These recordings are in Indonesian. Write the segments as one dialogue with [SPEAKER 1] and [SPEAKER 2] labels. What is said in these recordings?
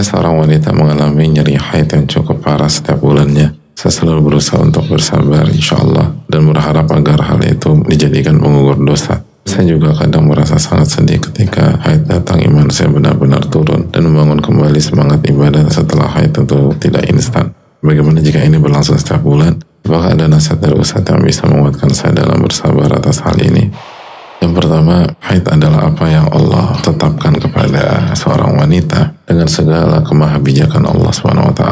[SPEAKER 1] Jika seorang wanita mengalami nyeri haid yang cukup parah setiap bulannya, saya selalu berusaha untuk bersabar insya Allah dan berharap agar hal itu dijadikan penggugur dosa. Saya juga kadang merasa sangat sedih ketika haid datang, iman saya benar-benar turun dan membangun kembali semangat ibadah setelah haid tentu tidak instan. Bagaimana jika ini berlangsung setiap bulan? Apakah ada nasihat dari Ustadz yang bisa menguatkan saya dalam bersabar atas hal ini? Yang pertama, haid adalah apa yang Allah tetapkan kepada seorang wanita dengan segala kemahabijakan Allah SWT.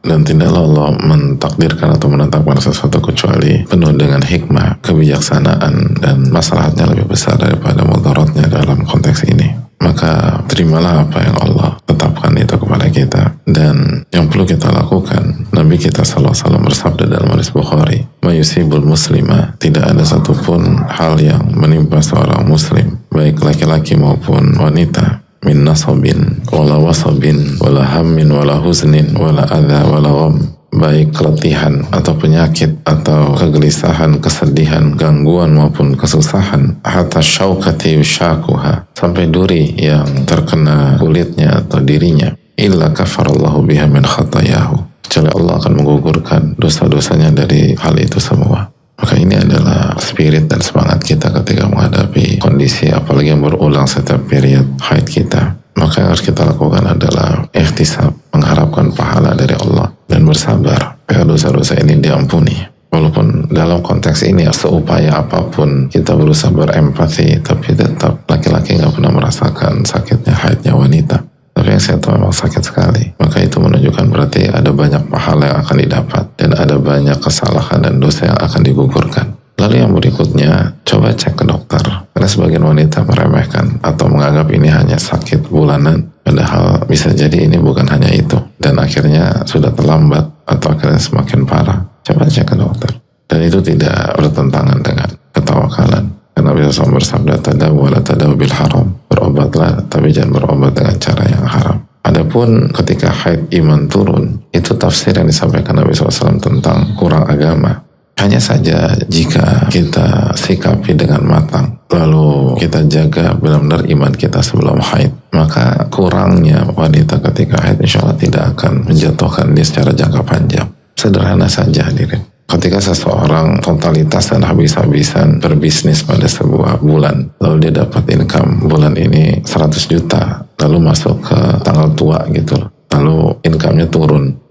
[SPEAKER 1] Dan tidaklah Allah mentakdirkan atau menetapkan sesuatu kecuali penuh dengan hikmah, kebijaksanaan, dan masalahnya lebih besar daripada mudaratnya dalam konteks ini. Maka terimalah apa yang Allah tetapkan itu kepada kita. Dan yang perlu kita lakukan, Nabi kita SAW bersabda dalam hadis Bukhari, "Mayusibul muslima", tidak ada satupun hal yang menimpa seorang muslim, baik laki-laki maupun wanita, min nasabin, wala wasabin, wala hammin, wala huznin, wala adha, wala gham, baik keletihan atau penyakit atau kegelisahan, kesedihan, gangguan maupun kesusahan, hatta syaukati yushakuha, sampai duri yang terkena kulitnya atau dirinya, illa kafarallahu biha min khatayahu, kecuali Allah akan menggugurkan dosa-dosanya dari hal itu semua. Maka ini adalah spirit dan semangat kita ketika menghadapi kondisi apalagi yang berulang setiap period haid kita. Maka yang harus kita lakukan adalah ihtisab, mengharapkan pahala dari Allah dan bersabar agar dosa-dosa ini diampuni. Walaupun dalam konteks ini seupaya apapun kita berusaha berempati, tapi tetap laki-laki gak pernah merasakan sakitnya haidnya wanita. Tapi yang saya tahu memang sakit sekali. Maka itu menunjukkan berarti ada banyak pahala yang akan didapat dan ada banyak kesalahan dan dosa yang akan digugurkan. Lalu yang berikutnya, coba cek ke dokter. Karena sebagian wanita meremehkan atau menganggap ini hanya sakit bulanan, padahal bisa jadi ini bukan hanya itu. Dan akhirnya sudah terlambat atau akhirnya semakin parah. Coba cek ke dokter. Dan itu tidak bertentangan dengan ketawakalan. Karena Nabi SAW bersabda, "Tadawu wa la tadawu bil haram." Berobatlah, tapi jangan berobat dengan cara yang haram. Adapun ketika haid iman turun, itu tafsir yang disampaikan Nabi SAW tentang kurang agama. Hanya saja jika kita sikapi dengan matang, lalu kita jaga benar-benar iman kita sebelum haid, maka kurangnya wanita ketika haid insya Allah tidak akan menjatuhkan dia secara jangka panjang. Sederhana saja hadirin. Ketika seseorang totalitas dan habis-habisan berbisnis pada sebuah bulan, lalu dia dapat income bulan ini 100 juta, lalu masuk ke tanggal tua gitu, lalu income-nya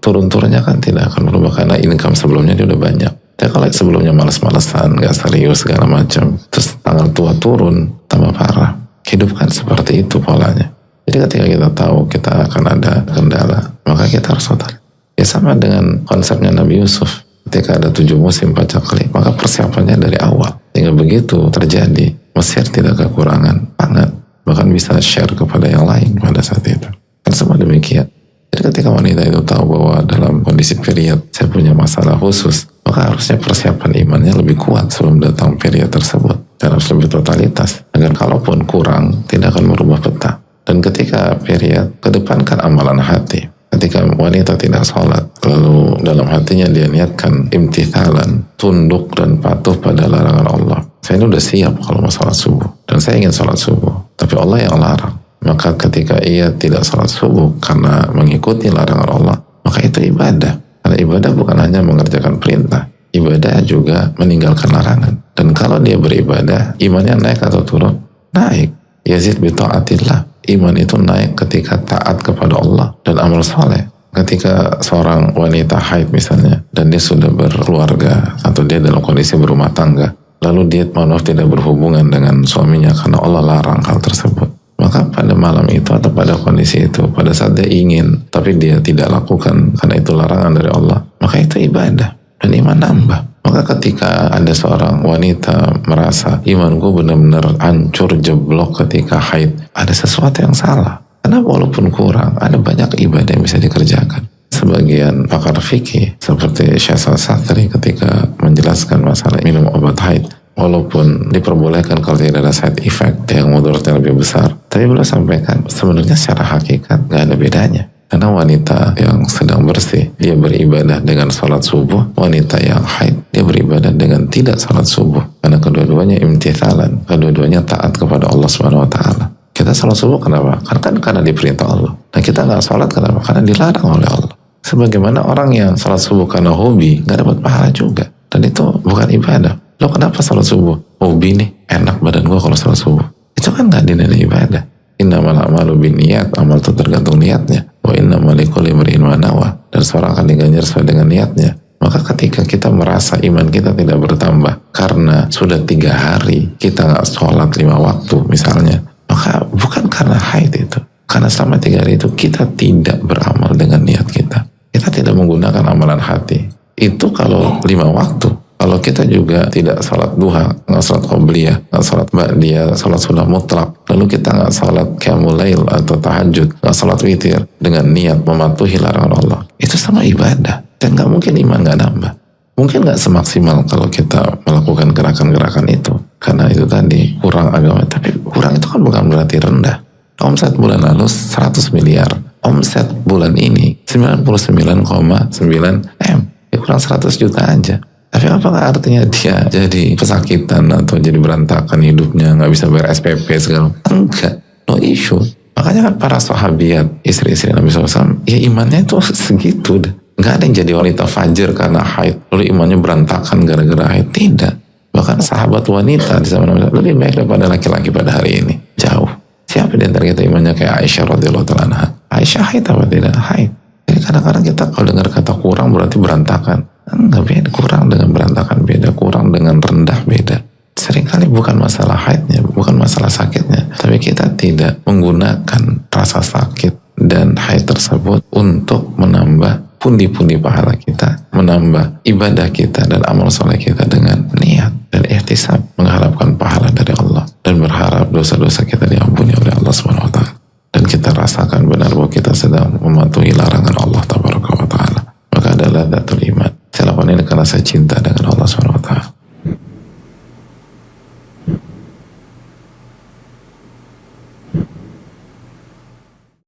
[SPEAKER 1] turun-turunnya kan tidak akan berubah karena income sebelumnya dia udah banyak. Ya kalau sebelumnya malas-malasan, gak serius segala macam, terus tanggal tua turun, tambah parah. Hidup kan seperti itu polanya. Jadi ketika kita tahu kita akan ada kendala, maka kita harus total. Ya sama dengan konsepnya Nabi Yusuf. Ketika ada 7 musim pacaklik, maka persiapannya dari awal. Sehingga begitu terjadi, Mesir tidak kekurangan pangan, bahkan bisa share kepada yang lain pada saat itu. Kan semua demikian. Jadi ketika wanita itu tahu bahwa dalam kondisi period saya punya masalah khusus, maka harusnya persiapan imannya lebih kuat sebelum datang period tersebut. Dan harus lebih totalitas, agar kalaupun kurang, tidak akan merubah peta. Dan ketika period, kedepankan amalan hati. Ketika wanita tidak sholat, lalu dalam hatinya dia niatkan imtithalan, tunduk dan patuh pada larangan Allah. Saya ini udah siap kalau mau sholat subuh, dan saya ingin sholat subuh, tapi Allah yang larang. Maka ketika ia tidak sholat subuh karena mengikuti larangan Allah, maka itu ibadah. Karena ibadah bukan hanya mengerjakan perintah, ibadah juga meninggalkan larangan. Dan kalau dia beribadah, imannya naik atau turun? Naik. Yazid bi ta'atillah. Iman itu naik ketika taat kepada Allah dan amal soleh. Ketika seorang wanita haid misalnya, dan dia sudah berkeluarga atau dia dalam kondisi berumah tangga, lalu dia tidak berhubungan dengan suaminya karena Allah larang hal tersebut, maka pada malam itu atau pada kondisi itu, pada saat dia ingin tapi dia tidak lakukan karena itu larangan dari Allah, maka itu ibadah dan iman nambah. Maka ketika ada seorang wanita merasa imanku benar-benar hancur jeblok ketika haid, ada sesuatu yang salah. Karena walaupun kurang, ada banyak ibadah yang bisa dikerjakan. Sebagian pakar fikih seperti Syekh Al-Satri ketika menjelaskan masalah minum obat haid, walaupun diperbolehkan kalau tidak ada side effect yang mudaratnya lebih besar, tapi beliau sampaikan sebenarnya secara hakikat gak ada bedanya. Karena wanita yang sedang bersih, dia beribadah dengan sholat subuh. Wanita yang haid, dia beribadah dengan tidak sholat subuh. Karena kedua-duanya imtithalan, kedua-duanya taat kepada Allah SWT. Kita sholat subuh kenapa? Karena diperintah Allah. Nah kita nggak sholat kenapa? Karena dilarang oleh Allah. Sebagaimana orang yang sholat subuh karena hobi, nggak dapat pahala juga. Dan itu bukan ibadah. Lo kenapa sholat subuh? Hobi nih, enak badan gue kalau sholat subuh. Itu kan nggak dinilai ibadah. Innamal a'malu binniyat, amal itu tergantung niatnya. Wa innamal likulli imri'in ma nawa, dan seorang akan diganjar sesuai dengan niatnya. Maka ketika kita merasa iman kita tidak bertambah karena sudah 3 hari kita nggak sholat 5 waktu misalnya, maka bukan karena haid itu. Karena selama 3 hari itu kita tidak beramal dengan niat kita. Kita tidak menggunakan amalan hati. Itu kalau 5 waktu. Kalau kita juga tidak sholat duha, nggak sholat qobliyah, nggak sholat ba'diyah, sholat sunnah mutlak, lalu kita nggak sholat qiyamul lail atau tahajud, nggak sholat witir dengan niat mematuhi larangan Allah, itu sama ibadah. Dan nggak mungkin iman nggak nambah. Mungkin nggak semaksimal kalau kita melakukan gerakan-gerakan itu, karena itu tadi kurang agama. Tapi kurang itu kan bukan berarti rendah. Omset bulan lalu 100 miliar, omset bulan ini 99,9 M, ya kurang 100 juta aja. Tapi apakah artinya dia jadi pesakitan atau jadi berantakan hidupnya, nggak bisa bayar SPP segala? Enggak, no issue. Makanya kan para sahabiat, istri-istri Nabi SAW, ya imannya itu segitu deh. Nggak ada yang jadi wanita fajir karena haid, lalu imannya berantakan gara-gara haid. Tidak. Bahkan sahabat wanita di zaman Nabi lebih baik daripada laki-laki pada hari ini. Jauh. Siapa di antara kita imannya kayak Aisyah radhiyallahu ta'ala anha? Aisyah haid apa tidak? Haid. Jadi kadang-kadang kita kalau dengar kata kurang berarti berantakan. Enggak, beda. Kurang dengan berantakan beda, kurang dengan rendah beda. Seringkali bukan masalah haidnya, bukan masalah sakitnya, tapi kita tidak menggunakan rasa sakit dan haid tersebut untuk menambah pundi-pundi pahala kita, menambah ibadah kita dan amal soleh kita dengan niat dan ihtisab, mengharapkan pahala dari Allah dan berharap dosa-dosa kita diampuni oleh Allah Subhanahu wa taala. Dan kita rasakan benar bahwa kita sedang mematuhi larangan Allah Tabaraka wa taala. Maka adalah ladatul iman. Saya lakukan ini karena saya cinta dengan Allah SWT.